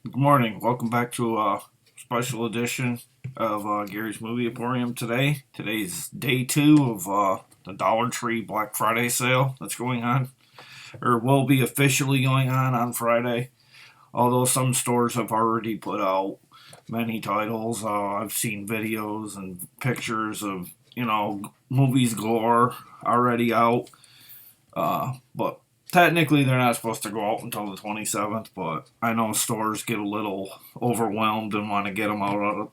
Good morning. Welcome back to a special edition of Gary's Movie Emporium today. Today's day 2 of the Dollar Tree Black Friday sale that's going on, or will be officially going on Friday. Although some stores have already put out many titles. I've seen videos and pictures of, movies galore already out. But technically, they're not supposed to go out until the 27th, but I know stores get a little overwhelmed and want to get them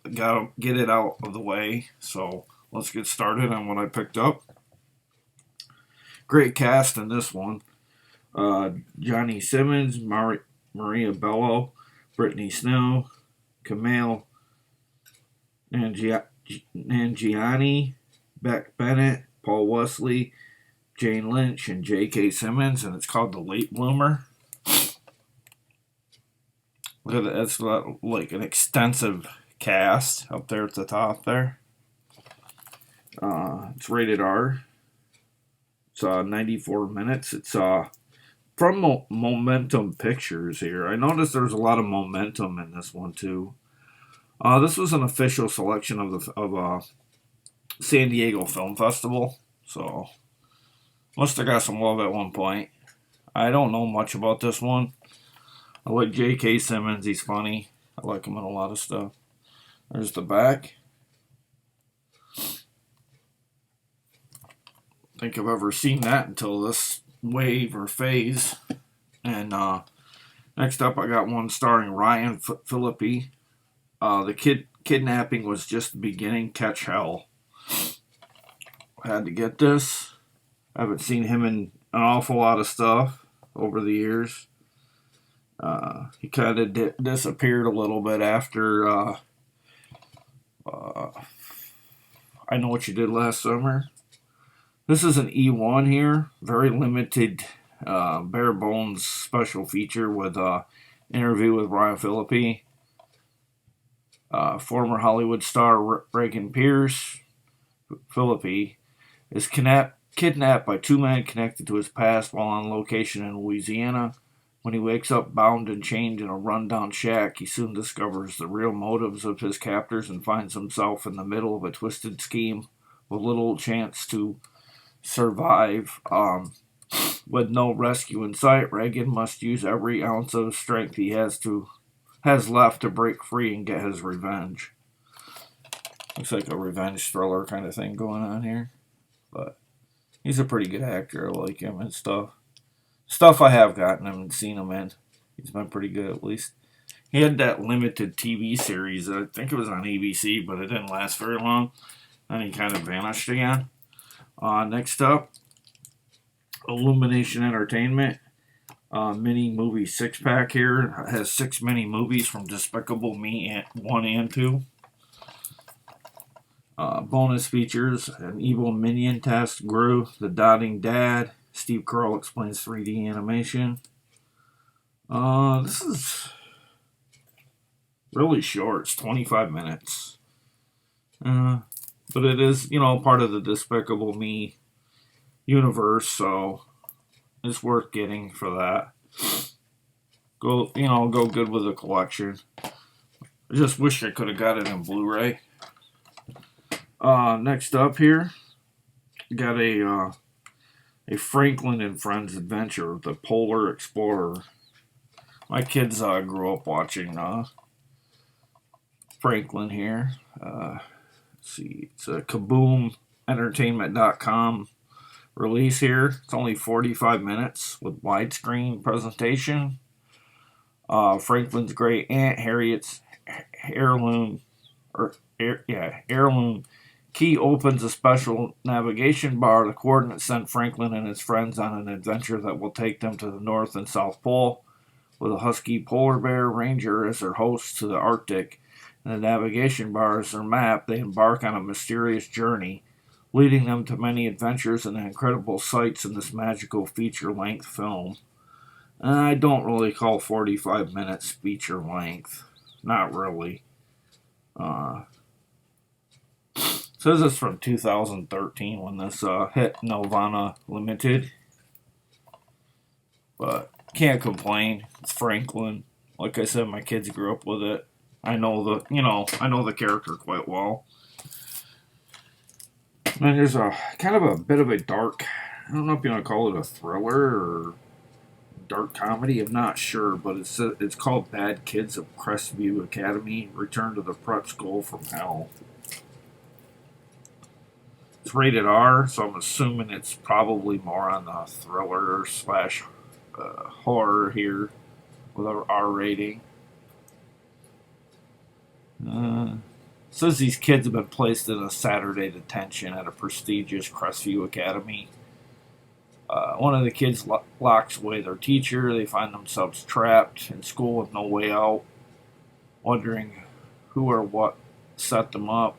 get it out of the way. So let's get started on what I picked up. Great cast in this one: Johnny Simmons, Maria Bello, Brittany Snow, Camille Nanjiani, Beck Bennett, Paul Wesley, Jane Lynch, and J.K. Simmons, and it's called The Late Bloomer. Look at that. It's like an extensive cast up there at the top there. It's rated R. It's 94 minutes. It's from Momentum Pictures here. I noticed there's a lot of momentum in this one too. This was an official selection of San Diego Film Festival, so must have got some love at one point. I don't know much about this one. I like J.K. Simmons. He's funny. I like him in a lot of stuff. There's the back. I think I've ever seen that until this wave or phase. And next up, I got one starring Ryan Phillippe. The Kidnapping was just the beginning. Catch Hell. I had to get this. I haven't seen him in an awful lot of stuff over the years. He kind of disappeared a little bit after I Know What You Did Last Summer. This is an E1 here. Very limited, bare bones special feature with interview with Ryan Phillippe. Former Hollywood star Reagan Pierce. Phillippe is kidnapped by two men connected to his past while on location in Louisiana. When he wakes up bound and chained in a rundown shack, he soon discovers the real motives of his captors and finds himself in the middle of a twisted scheme with little chance to survive. With no rescue in sight, Reagan must use every ounce of strength he has left to break free and get his revenge. Looks like a revenge thriller kind of thing going on here, but he's a pretty good actor. I like him and stuff. Stuff I have gotten him and seen him in. He's been pretty good at least. He had that limited TV series. I think it was on ABC, but it didn't last very long. Then he kind of vanished again. Next up, Illumination Entertainment. Mini movie 6-pack here. It has 6 mini movies from Despicable Me 1 and 2. Bonus features: an evil minion test, Gru, the Dotting Dad, Steve Carell explains 3D animation. This is really short. It's 25 minutes. But it is, part of the Despicable Me universe, so it's worth getting for that. Go good with the collection. I just wish I could have got it in Blu-ray. Next up here, got a Franklin and Friends adventure, The Polar Explorer. My kids grew up watching Franklin here. Let's see, it's a KaboomEntertainment.com release here. It's only 45 minutes with widescreen presentation. Franklin's great aunt Harriet's heirloom key opens a special navigation bar. The coordinates send Franklin and his friends on an adventure that will take them to the North and South Pole, with a husky polar bear ranger as their hosts to the Arctic, and the navigation bar as their map. They embark on a mysterious journey, leading them to many adventures and incredible sights in this magical feature-length film. I don't really call 45 minutes feature-length. Not really. Says it's from 2013 when this hit Nelvana Limited. But can't complain. It's Franklin. Like I said, my kids grew up with it. I know the character quite well. And there's a kind of a bit of a dark, I don't know if you want to call it a thriller or dark comedy. I'm not sure, but it's called Bad Kids of Crestview Academy: Return to the Prep School from Hell. It's rated R, so I'm assuming it's probably more on the thriller slash horror here with a R rating. Says these kids have been placed in a Saturday detention at a prestigious Crestview Academy. One of the kids locks away their teacher. They find themselves trapped in school with no way out, wondering who or what set them up.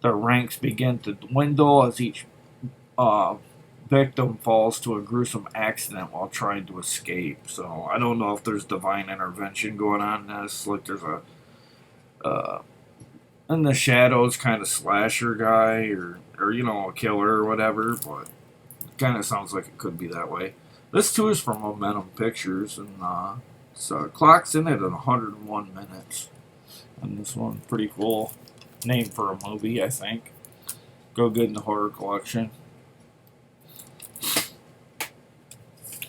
Their ranks begin to dwindle as each victim falls to a gruesome accident while trying to escape. So I don't know if there's divine intervention going on in this. Like there's a in the shadows kind of slasher guy or a killer or whatever, but it kind of sounds like it could be that way. This too is from Momentum Pictures, and so clocks in at 101 minutes. And this one, pretty cool name for a movie, I think. Go good in the horror collection.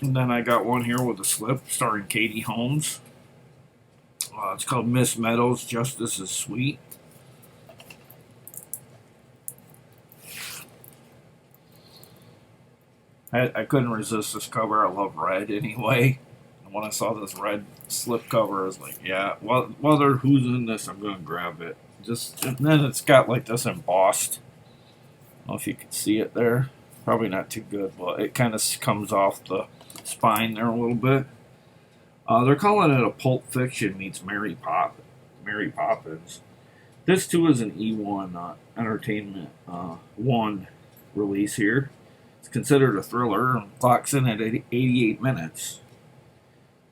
And then I got one here with a slip starring Katie Holmes. It's called Miss Meadows, Justice is Sweet. I couldn't resist this cover. I love red anyway. And when I saw this red slip cover, I was like, yeah, whether who's in this, I'm going to grab it. And then it's got like this embossed. I don't know if you can see it there. Probably not too good, but it kind of comes off the spine there a little bit. They're calling it a Pulp Fiction meets Mary Poppins. This too is an E1 Entertainment 1 release here. It's considered a thriller and clocks in at 88 minutes.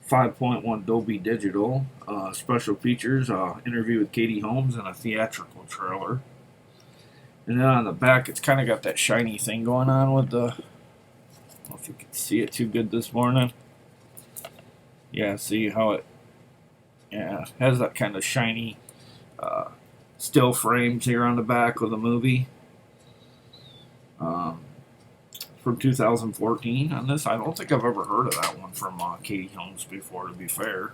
5.1 Dolby Digital. Special features, interview with Katie Holmes and a theatrical trailer. And then on the back, it's kind of got that shiny thing going on with the... I don't know if you can see it too good this morning. Yeah, see how it has that kind of shiny still frames here on the back of the movie. From 2014 on this. I don't think I've ever heard of that one from Katie Holmes before, to be fair.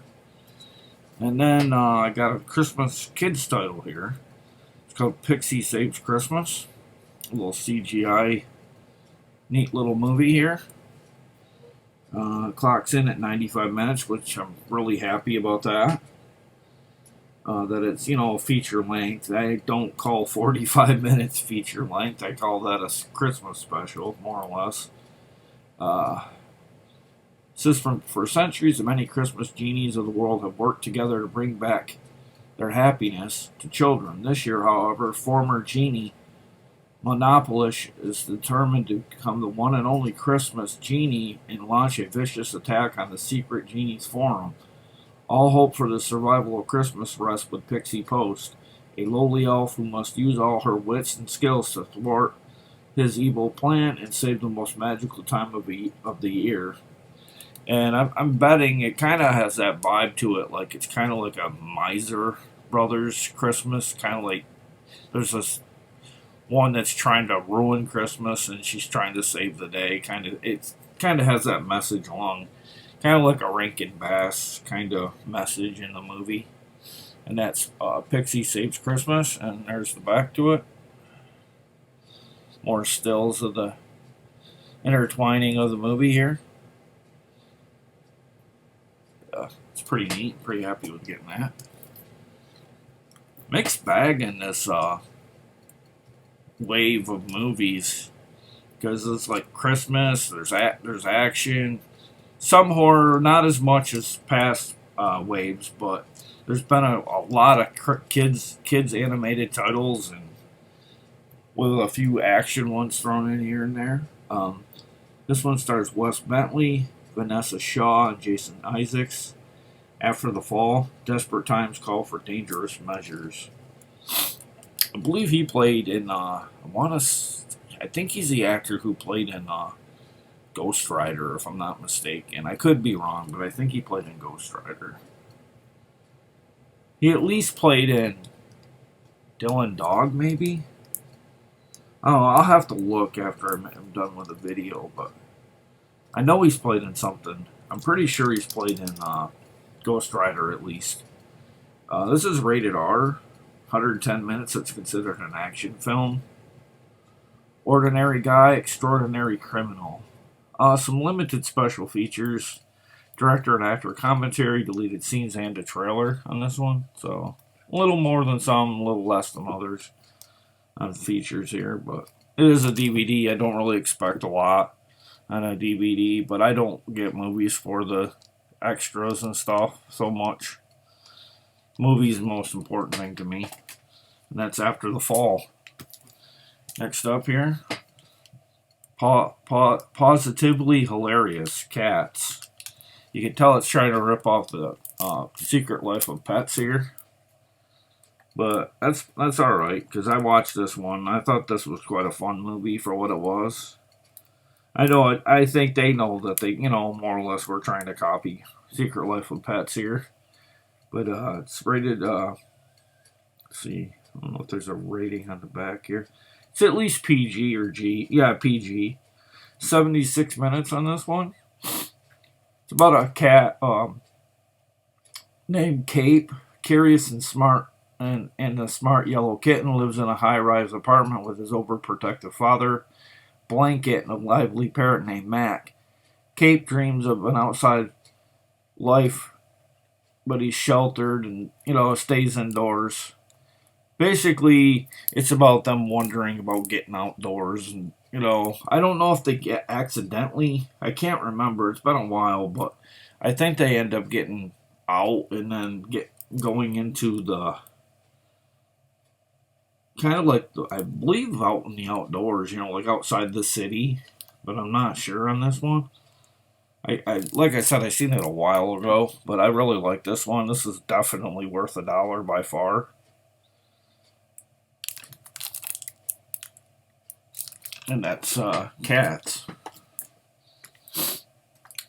And then I got a Christmas kids title here. It's called Pixie Saves Christmas. A little CGI, neat little movie here. Clocks in at 95 minutes, which I'm really happy about that. That it's, feature length. I don't call 45 minutes feature length. I call that a Christmas special, more or less. Says for centuries, the many Christmas genies of the world have worked together to bring back their happiness to children. This year, however, former genie Monopolish is determined to become the one and only Christmas genie and launch a vicious attack on the secret genies forum. All hope for the survival of Christmas rests with Pixie Post, a lowly elf who must use all her wits and skills to thwart his evil plan and save the most magical time of the year. And I'm betting it kind of has that vibe to it, like it's kind of like a Miser Brothers Christmas, kind of like there's this one that's trying to ruin Christmas and she's trying to save the day. It kind of has that message along. Kind of like a Rankin Bass kind of message in the movie. And that's Pixie Saves Christmas. And there's the back to it. More stills of the intertwining of the movie here. It's pretty neat. Pretty happy with getting that. Mixed bag in this wave of movies. Because it's like Christmas. There's action. Some horror, not as much as past waves, but there's been a lot of kids animated titles, and with a few action ones thrown in here and there. This one stars Wes Bentley, Vanessa Shaw, and Jason Isaacs. After the fall, desperate times call for dangerous measures. I believe he played in. I think he's the actor who played in Ghost Rider, if I'm not mistaken. I could be wrong, but I think he played in Ghost Rider. He at least played in Dylan Dog, maybe? Oh, I'll have to look after I'm done with the video, but I know he's played in something. I'm pretty sure he's played in Ghost Rider at least. This is rated R, 110 minutes. It's considered an action film. Ordinary Guy, Extraordinary Criminal. Some limited special features. Director and actor commentary, deleted scenes, and a trailer on this one. So, a little more than some, a little less than others on features here. But it is a DVD. I don't really expect a lot on a DVD. But I don't get movies for the extras and stuff so much. Movies the most important thing to me. And that's After the Fall. Next up here. Positively Hilarious, Cats. You can tell it's trying to rip off the Secret Life of Pets here. But that's alright, because I watched this one. I thought this was quite a fun movie for what it was. I know it. I think they know that they, more or less were trying to copy Secret Life of Pets here. But it's rated, let's see, I don't know if there's a rating on the back here. It's at least PG or G. Yeah, PG. 76 minutes on this one. It's about a cat named Cape, curious and smart, and a smart yellow kitten lives in a high-rise apartment with his overprotective father, Blanket, and a lively parrot named Mac. Cape dreams of an outside life, but he's sheltered and, stays indoors. Basically, it's about them wondering about getting outdoors. And, I don't know if they get accidentally. I can't remember. It's been a while, but I think they end up getting out and then going into the kind of like, I believe, out in the outdoors, like outside the city. But I'm not sure on this one. I like I said, I seen it a while ago, but I really like this one. This is definitely worth $1 by far. And that's Cats.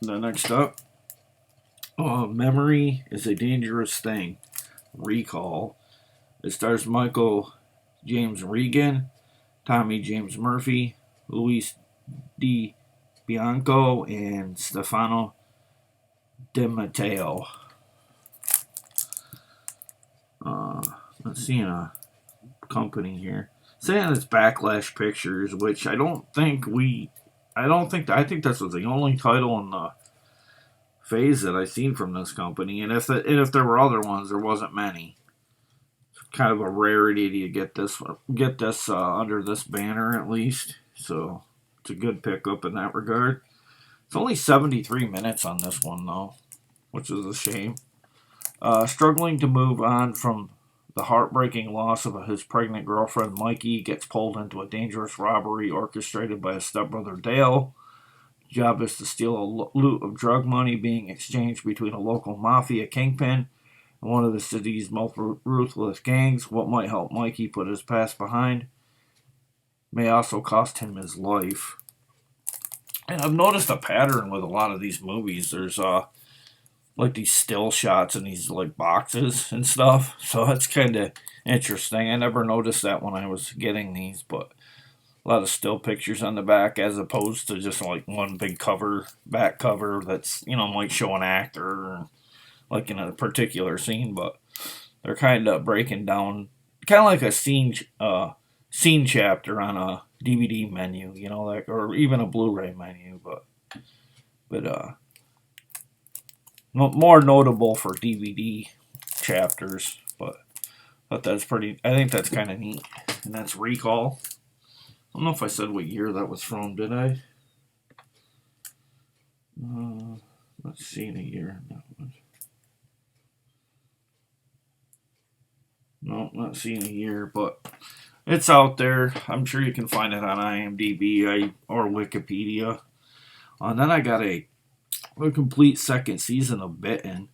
The next up, Memory is a Dangerous Thing. Recall. It stars Michael James Regan, Tommy James Murphy, Luis D. Bianco, and Stefano Di Matteo. Let's see a company here. Saying it's Backlash Pictures, which I think this was the only title in the phase that I seen from this company. And if there were other ones, there wasn't many. It's kind of a rarity to get this under this banner at least. So it's a good pickup in that regard. It's only 73 minutes on this one though, which is a shame. Struggling to move on from the heartbreaking loss of his pregnant girlfriend, Mikey gets pulled into a dangerous robbery orchestrated by his stepbrother, Dale. His job is to steal a loot of drug money being exchanged between a local mafia kingpin and one of the city's most ruthless gangs. What might help Mikey put his past behind may also cost him his life. And I've noticed a pattern with a lot of these movies. There's like these still shots in these like boxes and stuff. So that's kind of interesting. I never noticed that when I was getting these, but a lot of still pictures on the back as opposed to just like one big back cover that's, might show an actor like in a particular scene, but they're kind of breaking down kind of like a scene chapter on a DVD menu, like, or even a Blu-ray menu, but more notable for DVD chapters, but I think that's kind of neat. And that's Recall. I don't know if I said what year that was from, did I? Let's see in a year. No, not seeing a year, but it's out there. I'm sure you can find it on IMDb or Wikipedia. And then I got a complete second season of Bitten.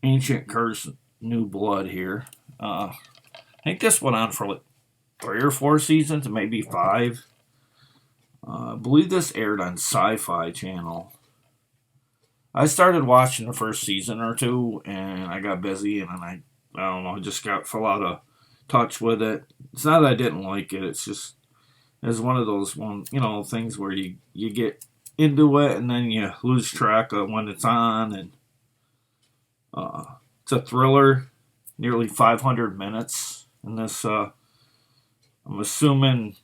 Ancient Curse, New Blood here. I think this went on for like 3 or 4 seasons, maybe 5. I believe this aired on Sci-Fi Channel. I started watching the first season or two, and I got busy, and then I don't know, just fell out of touch with it. It's not that I didn't like it. It's one of those things where you get into it, and then you lose track of when it's on, and it's a thriller, nearly 500 minutes, and this I'm assuming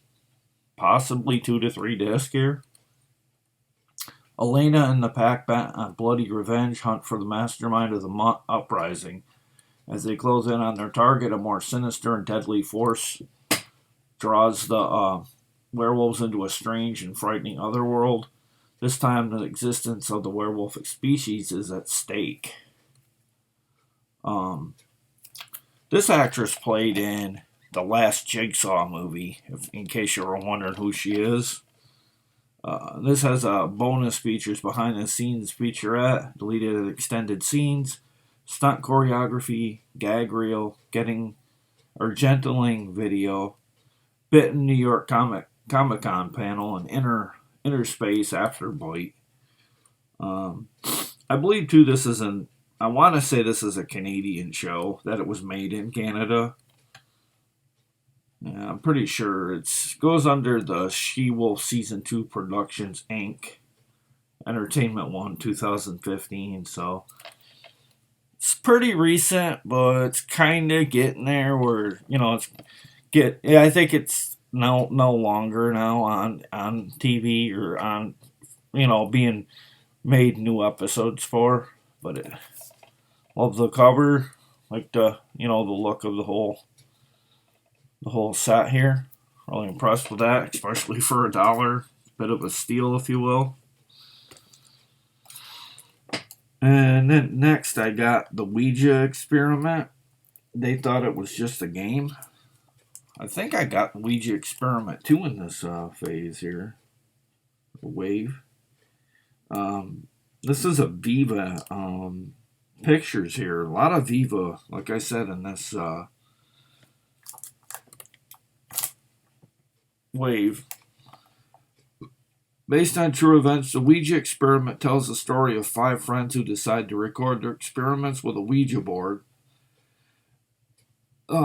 possibly 2 to 3 discs here. Elena and the pack bent on bloody revenge hunt for the mastermind of the uprising. As they close in on their target, a more sinister and deadly force draws the werewolves into a strange and frightening otherworld. This time, the existence of the werewolf species is at stake. This actress played in the last Jigsaw movie, in case you were wondering who she is. This has bonus features, behind the scenes featurette, deleted and extended scenes, stunt choreography, gag reel, gentling video, bitten New York Comic Con panel, and inner space afterbite. I believe too I want to say this is a Canadian show, that it was made in Canada. Yeah, I'm pretty sure it goes under the She-Wolf Season 2 Productions, Inc. Entertainment 1, 2015, so it's pretty recent, but it's kind of getting there where, I think it's no longer now on TV or on, being made new episodes for, but love the cover, like the look of the whole set here. Really impressed with that, especially for $1. Bit of a steal, if you will. And then next I got the Ouija Experiment. They thought it was just a game. I think I got Ouija Experiment 2 in this phase here. Wave. This is a Viva pictures here. A lot of Viva, like I said, in this wave. Based on true events, the Ouija Experiment tells the story of 5 friends who decide to record their experiments with a Ouija board.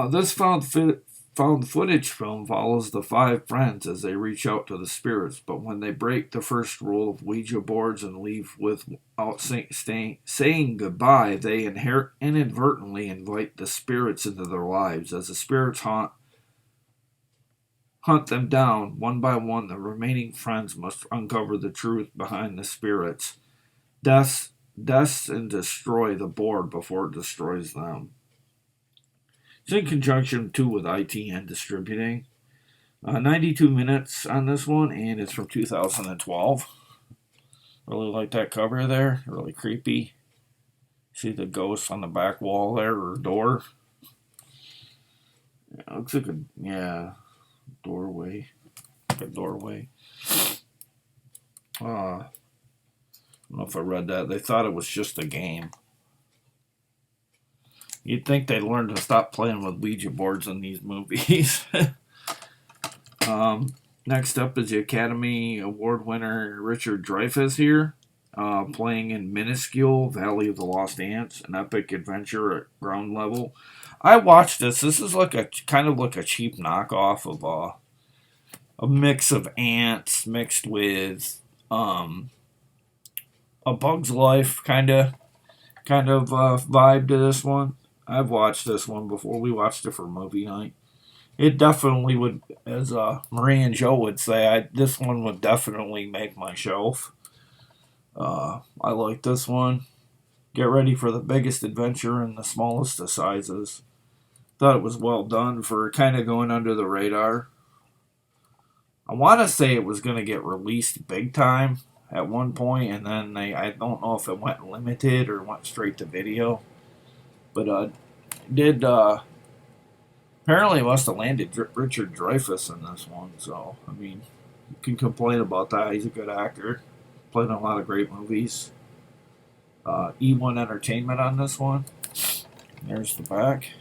This found footage film follows the 5 friends as they reach out to the spirits, but when they break the first rule of Ouija boards and leave without saying goodbye, they inadvertently invite the spirits into their lives. As the spirits hunt them down one by one, the remaining friends must uncover the truth behind the spirits, deaths and destroy the board before it destroys them. It's in conjunction too with ITN Distributing. 92 minutes on this one, and it's from 2012. Really like that cover there. Really creepy. See the ghost on the back wall there, or door. Yeah, looks like doorway. Like a doorway. I don't know if I read that. They thought it was just a game. You'd think they'd learn to stop playing with Ouija boards in these movies. Next up is the Academy Award winner Richard Dreyfuss here, playing in Minuscule, Valley of the Lost Ants, an epic adventure at ground level. I watched this. This is like a kind of like a cheap knockoff of a mix of ants mixed with a Bug's Life kind of vibe to this one. I've watched this one before. We watched it for movie night. It definitely would, as Marie and Joe would say, this one would definitely make my shelf. I like this one. Get ready for the biggest adventure in the smallest of sizes. Thought it was well done for kind of going under the radar. I want to say it was going to get released big time at one point, and then I don't know if it went limited or went straight to video. But apparently must have landed Richard Dreyfuss in this one. So, I mean, you can complain about that. He's a good actor. Played in a lot of great movies. E1 Entertainment on this one. There's the back.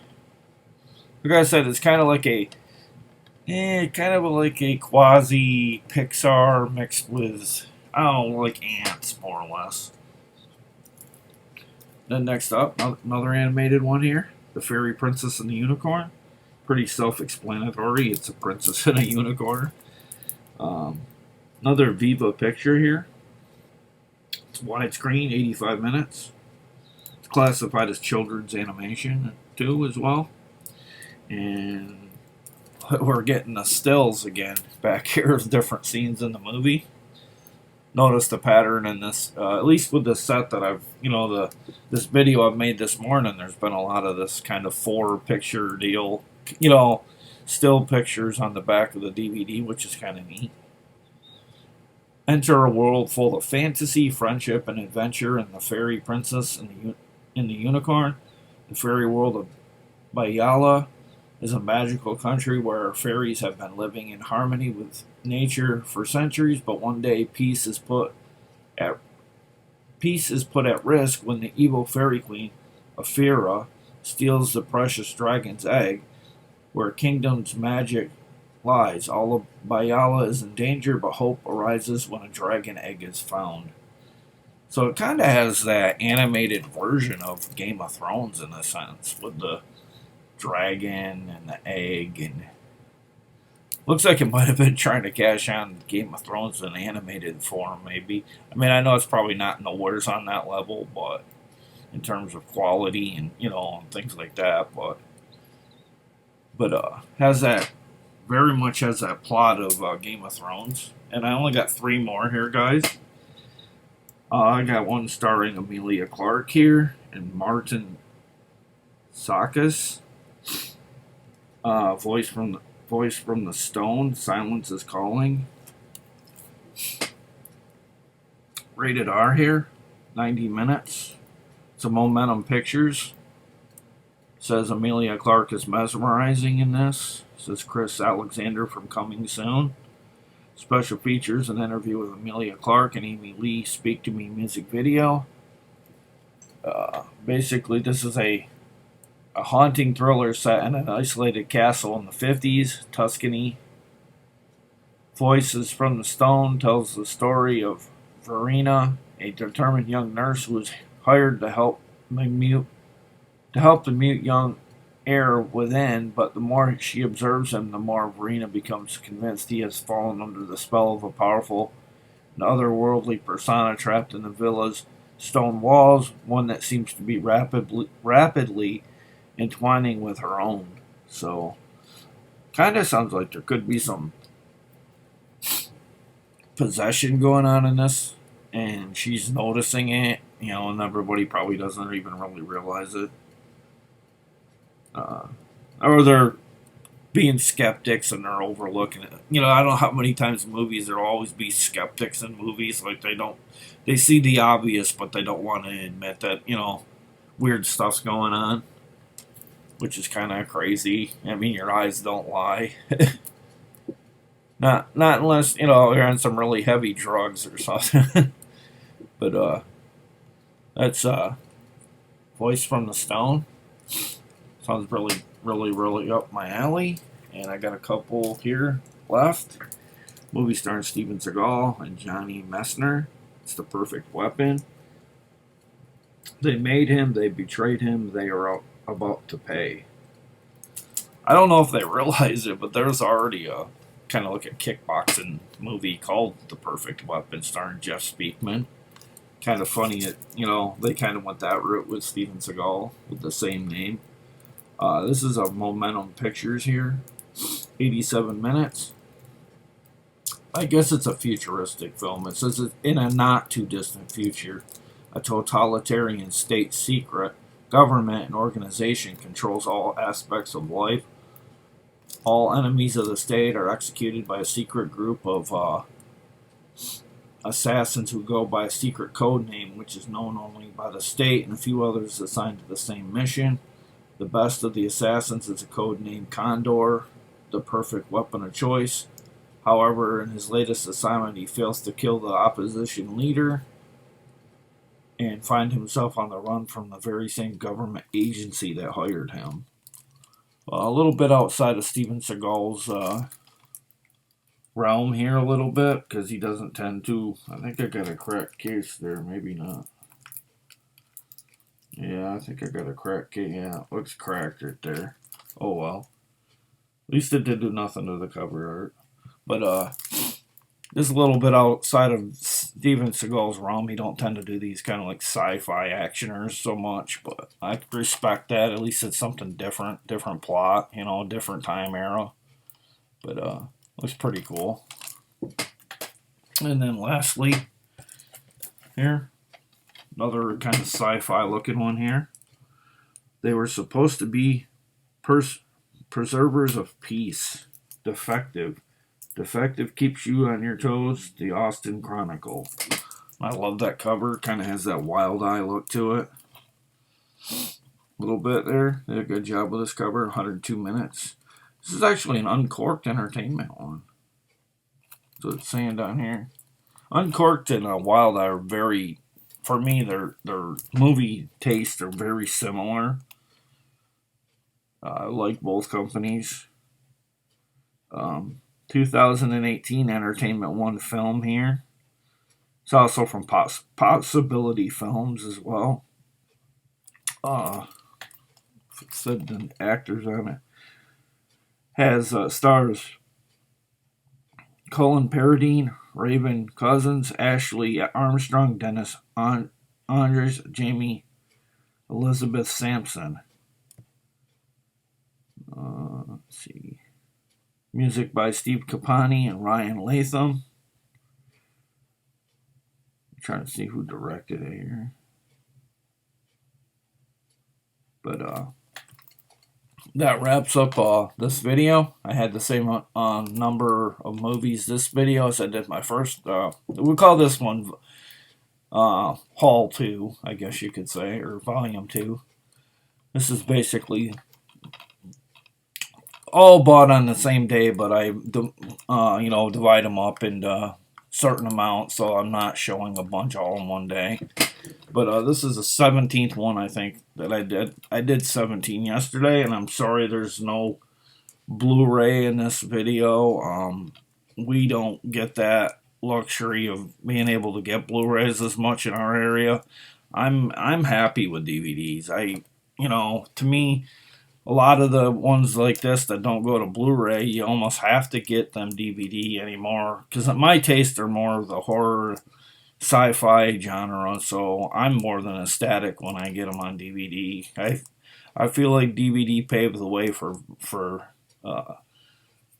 Like I said, it's kind of like kind of like a quasi Pixar mixed with, I don't know, like ants, more or less. Then next up, another animated one here, The Fairy Princess and the Unicorn. Pretty self-explanatory. It's a princess and a unicorn. Um, Another Viva picture here. It's widescreen, 85 minutes. It's classified as children's animation too, as well. And we're getting the stills again back here of different scenes in the movie. Notice the pattern in this, at least with the set that I've, this video I've made this morning. There's been a lot of this kind of 4-picture deal, still pictures on the back of the DVD, which is kind of neat. Enter a world full of fantasy, friendship, and adventure in the fairy princess and the unicorn. The fairy world of Bayala is a magical country where fairies have been living in harmony with nature for centuries, but one day peace is put at risk when the evil fairy queen, Aphira, steals the precious dragon's egg, where kingdom's magic lies. All of Bayala is in danger, but hope arises when a dragon egg is found. So it kind of has that animated version of Game of Thrones in a sense, with the dragon and the egg, and looks like it might have been trying to cash on Game of Thrones in animated form, maybe. I mean, I know it's probably not nowhere's on that level, but in terms of quality and and things like that, but has that very much has that plot of Game of Thrones. And I only got 3 more here, guys. I got one starring Emilia Clarke here and Martin Sakis. Voice from the Stone. Silence is Calling. Rated R here. 90 minutes. It's a Momentum Pictures. Says Emilia Clarke is mesmerizing in this. Says Chris Alexander from Coming Soon. Special features, an interview with Emilia Clarke and Amy Lee Speak to Me music video. Basically, this is a haunting thriller set in an isolated castle in the 50s, Tuscany. Voices from the Stone tells the story of Verena, a determined young nurse who is hired to help the mute young heir within, but the more she observes him, the more Verena becomes convinced he has fallen under the spell of a powerful and otherworldly persona trapped in the villa's stone walls, one that seems to be rapidly entwining with her own. So, kind of sounds like there could be some possession going on in this, and she's noticing it, and everybody probably doesn't even really realize it. Or they're being skeptics and they're overlooking it. I don't know how many times in movies there'll always be skeptics in movies. Like they see the obvious, but they don't want to admit that, weird stuff's going on, which is kind of crazy. I mean, your eyes don't lie. Not unless, you're on some really heavy drugs or something. But, that's, Voice from the Stone. Sounds really, really, really up my alley. And I got a couple here left. Movie starring Steven Seagal and Johnny Messner. It's The Perfect Weapon. They made him, they betrayed him, they are about to pay. I don't know if they realize it, but there's already a kind of like a kickboxing movie called The Perfect Weapon starring Jeff Speakman. Kind of funny, they kind of went that route with Steven Seagal with the same name. This is a Momentum Pictures here. 87 minutes. I guess it's a futuristic film. It says it's in a not too distant future. A totalitarian state secret government and organization controls all aspects of life. All enemies of the state are executed by a secret group of assassins who go by a secret code name, which is known only by the state and a few others assigned to the same mission. The best of the assassins is a code named Condor, the perfect weapon of choice. However, in his latest assignment, he fails to kill the opposition leader and find himself on the run from the very same government agency that hired him. A little bit outside of Steven Seagal's realm here a little bit because he doesn't tend to. I think I got a cracked case there, maybe not. Yeah, I think I got a cracked case. Yeah, it looks cracked right there. Oh well. At least it did do nothing to the cover art. But just a little bit outside of Steven Seagal's realm. He don't tend to do these kind of like sci-fi actioners so much, but I respect that. At least it's something different, different plot, different time era. But looks pretty cool. And then lastly, here, another kind of sci-fi looking one here. They were supposed to be preservers of peace. Defective. Defective keeps you on your toes. The Austin Chronicle. I love that cover. Kind of has that wild eye look to it. A little bit there. Did a good job with this cover. 102 minutes. This is actually an Uncorked Entertainment one. So it's saying down here. Uncorked and Wild Eye are very, for me, their movie tastes are very similar. I like both companies. 2018 Entertainment One film here. It's also from Possibility Films as well. It said the actors on it. Has stars Colin Paradine, Raven Cousins, Ashley Armstrong, Dennis Andres, Jamie Elizabeth Sampson. Let's see. Music by Steve Capani and Ryan Latham. I'm trying to see who directed it here. But that wraps up this video. I had the same number of movies this video as I did my first. We'll call this one Haul 2, I guess you could say, or Volume 2. This is basically all bought on the same day, but I divide them up into certain amounts, so I'm not showing a bunch all in one day. But this is the 17th one, I think, that I did. I did 17 yesterday, and I'm sorry there's no Blu-ray in this video. We don't get that luxury of being able to get Blu-rays as much in our area. I'm happy with DVDs. To me, a lot of the ones like this that don't go to Blu-ray, you almost have to get them DVD anymore. Because my tastes are more of the horror, sci-fi genre, so I'm more than ecstatic when I get them on DVD. I feel like DVD paved the way for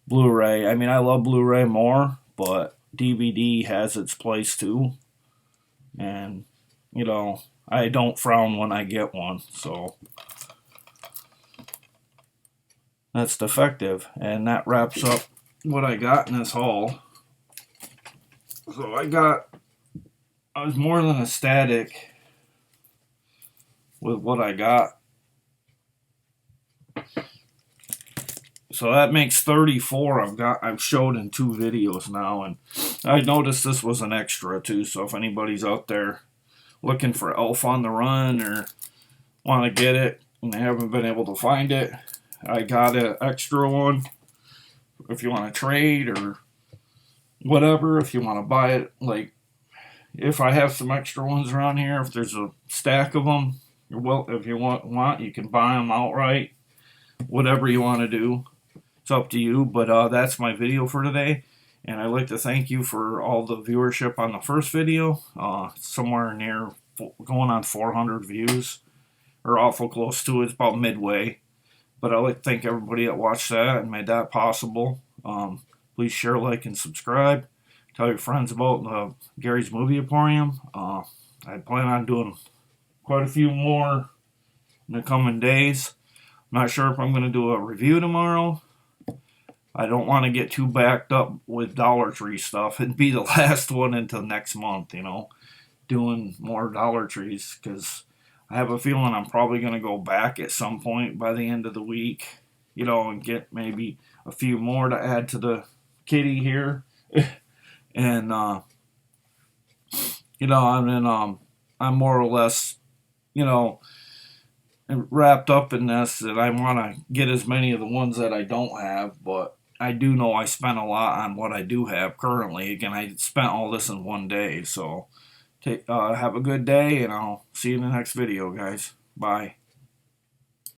Blu-ray. I mean, I love Blu-ray more, but DVD has its place too. And, I don't frown when I get one, so that's Defective. And that wraps up what I got in this haul. So I was more than ecstatic with what I got. So that makes 34 I've showed in 2 videos now, and I noticed this was an extra too, so if anybody's out there looking for Elf on the Run or want to get it and they haven't been able to find it, I got an extra one. If you want to trade or whatever, if you want to buy it, like if I have some extra ones around here, if there's a stack of them, if you want, you can buy them outright. Whatever you want to do, it's up to you. But that's my video for today, and I'd like to thank you for all the viewership on the first video. Somewhere near going on 400 views, or awful close to it. It's about midway. But I'd like to thank everybody that watched that and made that possible. Please share, like, and subscribe. Tell your friends about Gary's Movie Emporium. I plan on doing quite a few more in the coming days. I'm not sure if I'm going to do a review tomorrow. I don't want to get too backed up with Dollar Tree stuff and be the last one until next month, doing more Dollar Trees, because I have a feeling I'm probably going to go back at some point by the end of the week, and get maybe a few more to add to the kitty here. And, I'm more or less, wrapped up in this, that I want to get as many of the ones that I don't have, but I do know I spent a lot on what I do have currently. Again, I spent all this in one day. So have a good day, and I'll see you in the next video, guys. Bye.